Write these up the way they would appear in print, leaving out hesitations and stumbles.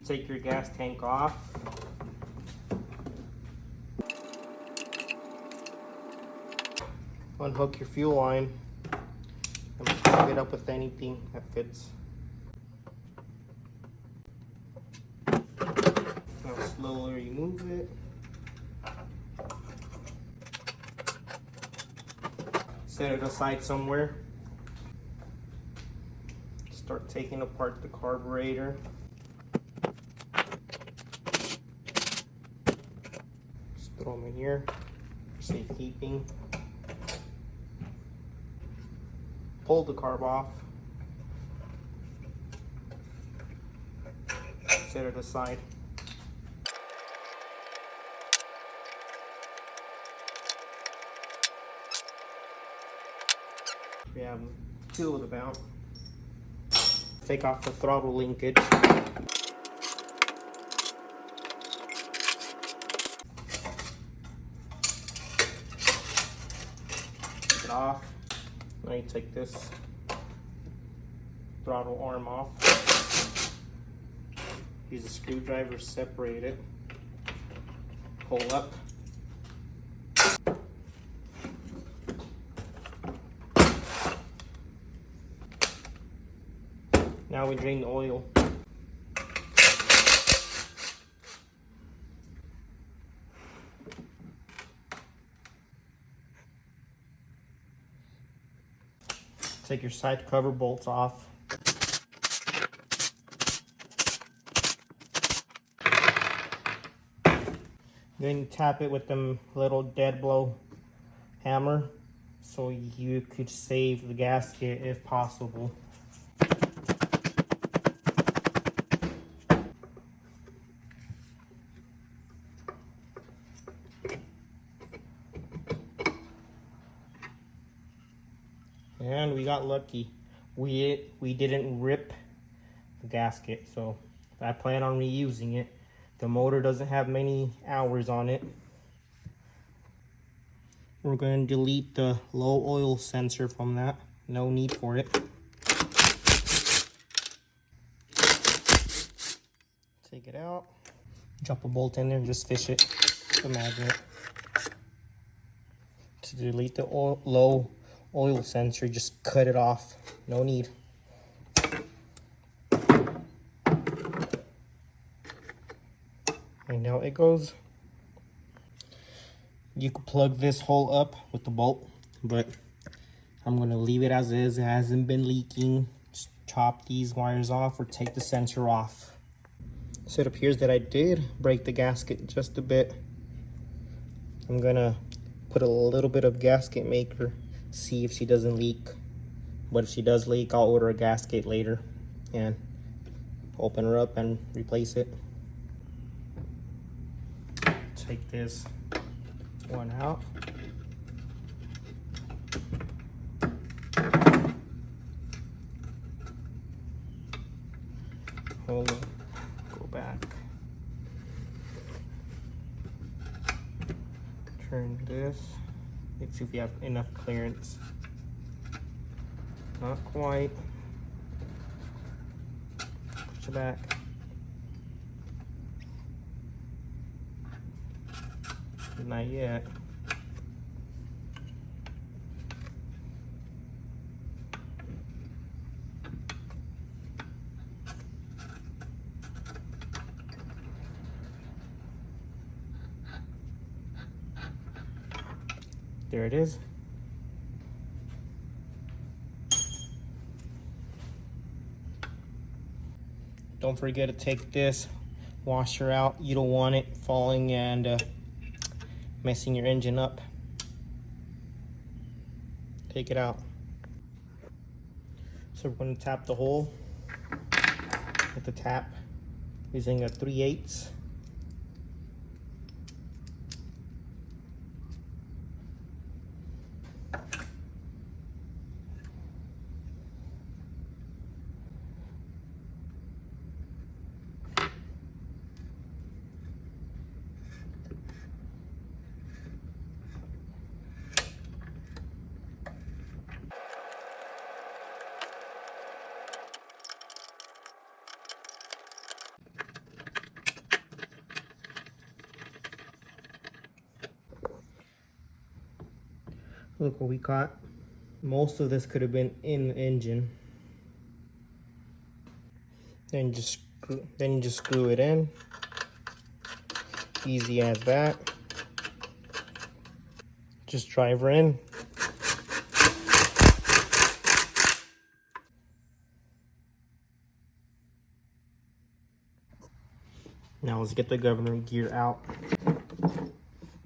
Take your gas tank off. Unhook your fuel line and plug it up with anything that fits. Now slowly remove it. Set it aside somewhere. Start taking apart the carburetor. Just throw them in here for safekeeping. Pull the carb off. Set it aside. We have two of the mount. Take off the throttle linkage. Take it off. Now you take this throttle arm off. Use a screwdriver, separate it. Pull up. Now we drain the oil. Take your side cover bolts off. Then you tap it with them little dead blow hammer so you could save the gasket if possible. And we got lucky. We didn't rip the gasket, so I plan on reusing it. The motor doesn't have many hours on it. We're going to delete the low oil sensor from that. No need for it. Take it out. Drop a bolt in there and just fish it with the magnet. To delete the low oil sensor, just cut it off. No need. And now it goes. You could plug this hole up with the bolt, but I'm gonna leave it as is. It hasn't been leaking. Just chop these wires off or take the sensor off. So it appears that I did break the gasket just a bit. I'm gonna put a little bit of gasket maker, see if she doesn't leak. But if she does leak, I'll order a gasket later and open her up and replace it. Take this one out. Hold it, go back. Turn this. Let's see if we have enough clearance. Not quite. Push it back. Not yet. There it is. Don't forget to take this washer out. You don't want it falling and messing your engine up. Take it out. So we're going to tap the hole with the tap using a 3/8. Look what we caught. Most of this could have been in the engine. Then you just screw it in. Easy as that. Just drive her in. Now let's get the governor gear out.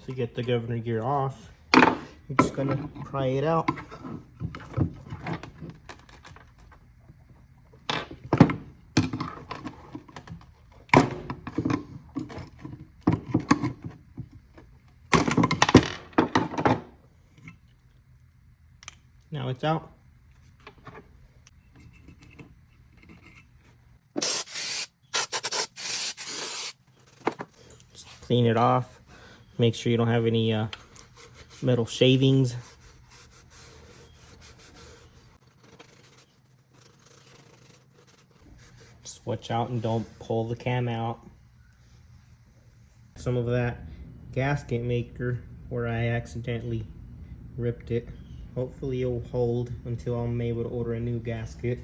To get the governor gear off, you're just gonna pry it out. Now it's out. Just clean it off. Make sure you don't have any metal shavings. Just watch out and don't pull the cam out. Some of that gasket maker where I accidentally ripped it. Hopefully it'll hold until I'm able to order a new gasket.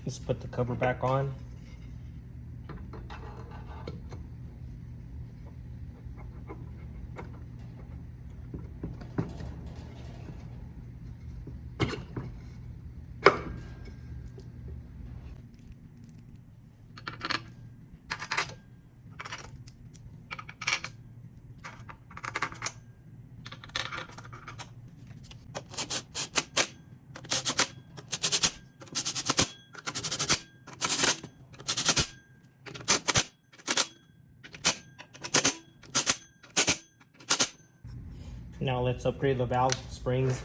Let's put the cover back on. Now let's upgrade the valve springs.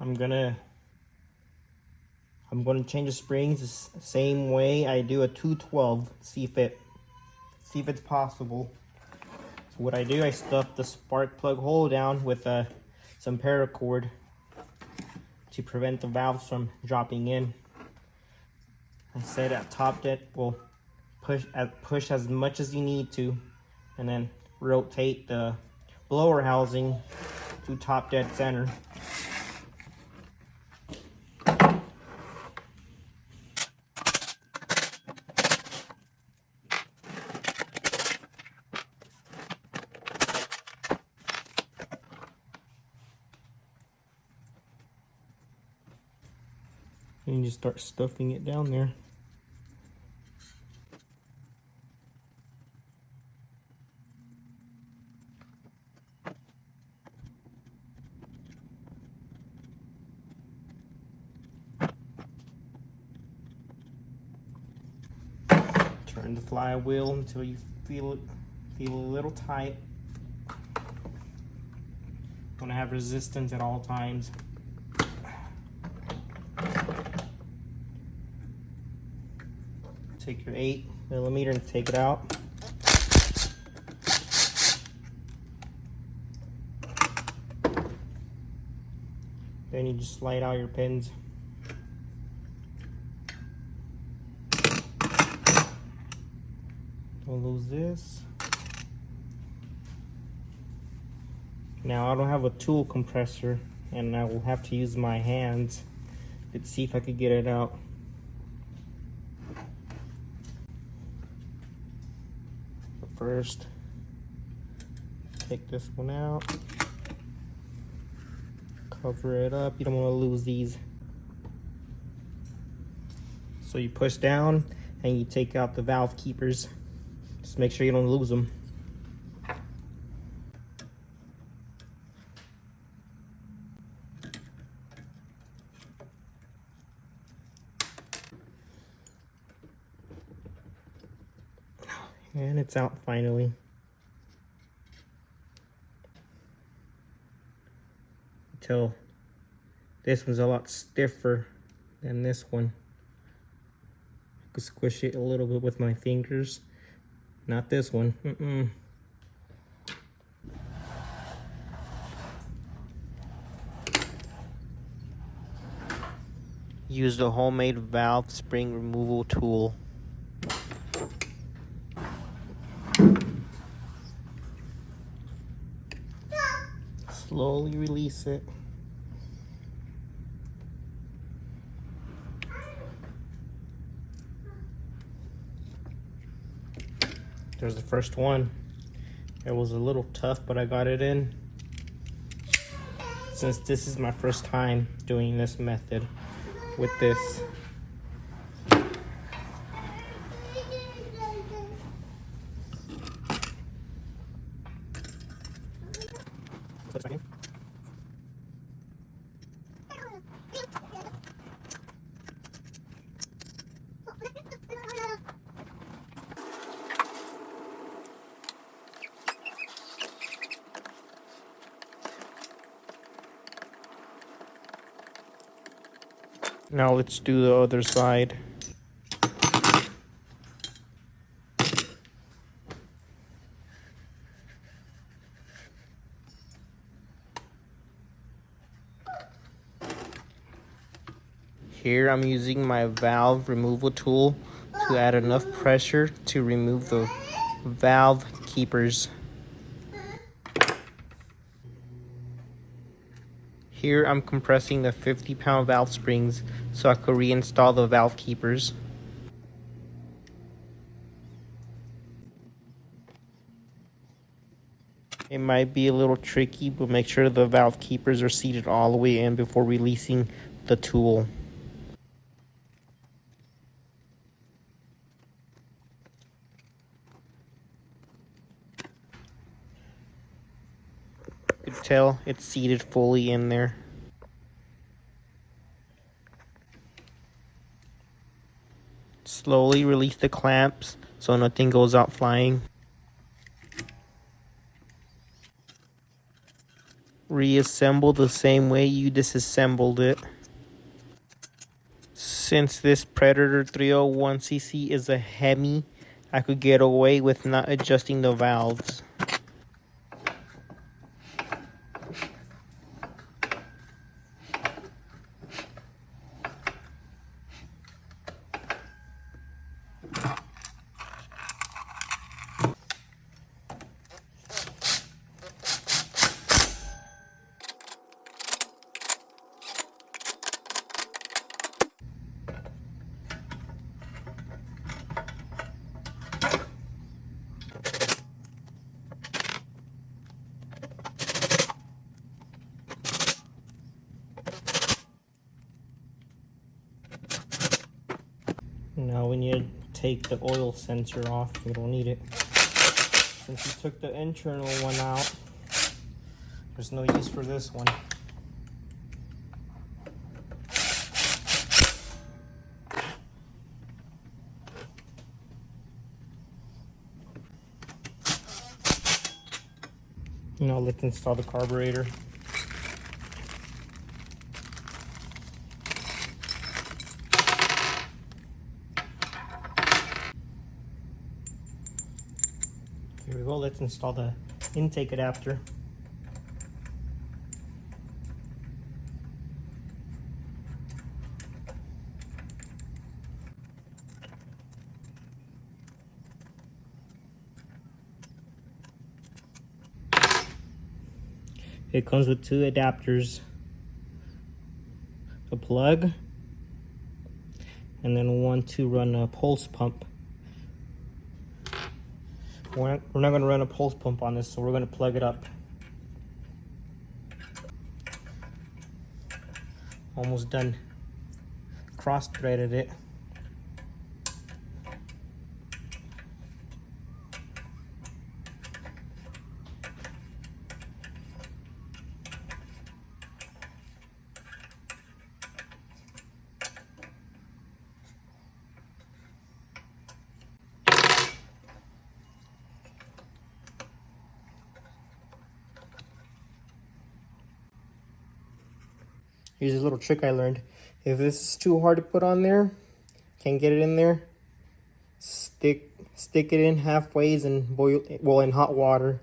I'm gonna change the springs the same way I do a 212. See if it's possible. So what I do, I stuff the spark plug hole down with some paracord to prevent the valves from dropping in. I said at top dead, well, push as much as you need to, and then rotate the blower housing to top dead center. And you just start stuffing it down there. Turn the flywheel until you feel a little tight. Want to have resistance at all times. Take your 8mm and take it out. Then you just slide out your pins. Don't lose this. Now I don't have a tool compressor and I will have to use my hands. Let's see if I could get it out. But first, take this one out. Cover it up. You don't want to lose these. So you push down and you take out the valve keepers. Just make sure you don't lose them. And it's out finally. Until this one's a lot stiffer than this one. I could squish it a little bit with my fingers. Not this one. Use the homemade valve spring removal tool. Slowly release it. There's the first one. It was a little tough, but I got it in. Since this is my first time doing this method with this. Now let's do the other side. Here I'm using my valve removal tool to add enough pressure to remove the valve keepers. Here I'm compressing the 50-pound valve springs so I could reinstall the valve keepers. It might be a little tricky, but make sure the valve keepers are seated all the way in before releasing the tool. You can tell it's seated fully in there. Slowly release the clamps so nothing goes out flying. Reassemble the same way you disassembled it. Since this Predator 301cc is a Hemi, I could get away with not adjusting the valves. Now we need to take the oil sensor off. We don't need it. Since we took the internal one out, there's no use for this one. Now let's install the carburetor. Here we go, let's install the intake adapter. It comes with two adapters, a plug, and then one to run a pulse pump. We're not going to run a pulse pump on this, so we're going to plug it up. Almost done. Cross-threaded it. Here's a little trick I learned. If this is too hard to put on there, can't get it in there, stick it in halfways and boil it, well, in hot water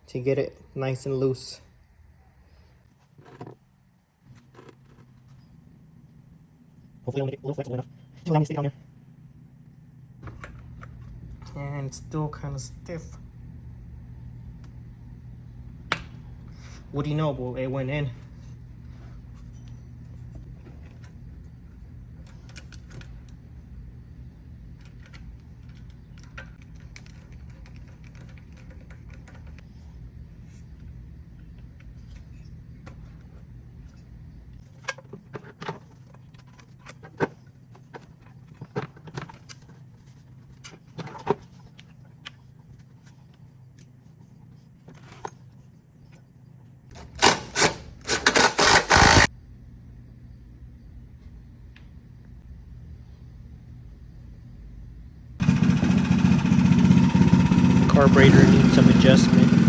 to get it nice and loose. Hopefully I'll make it a little flexible enough to allow me to stick it on there. And it's still kind of stiff. What do you know? Well, it went in. Carburetor needs some adjustment.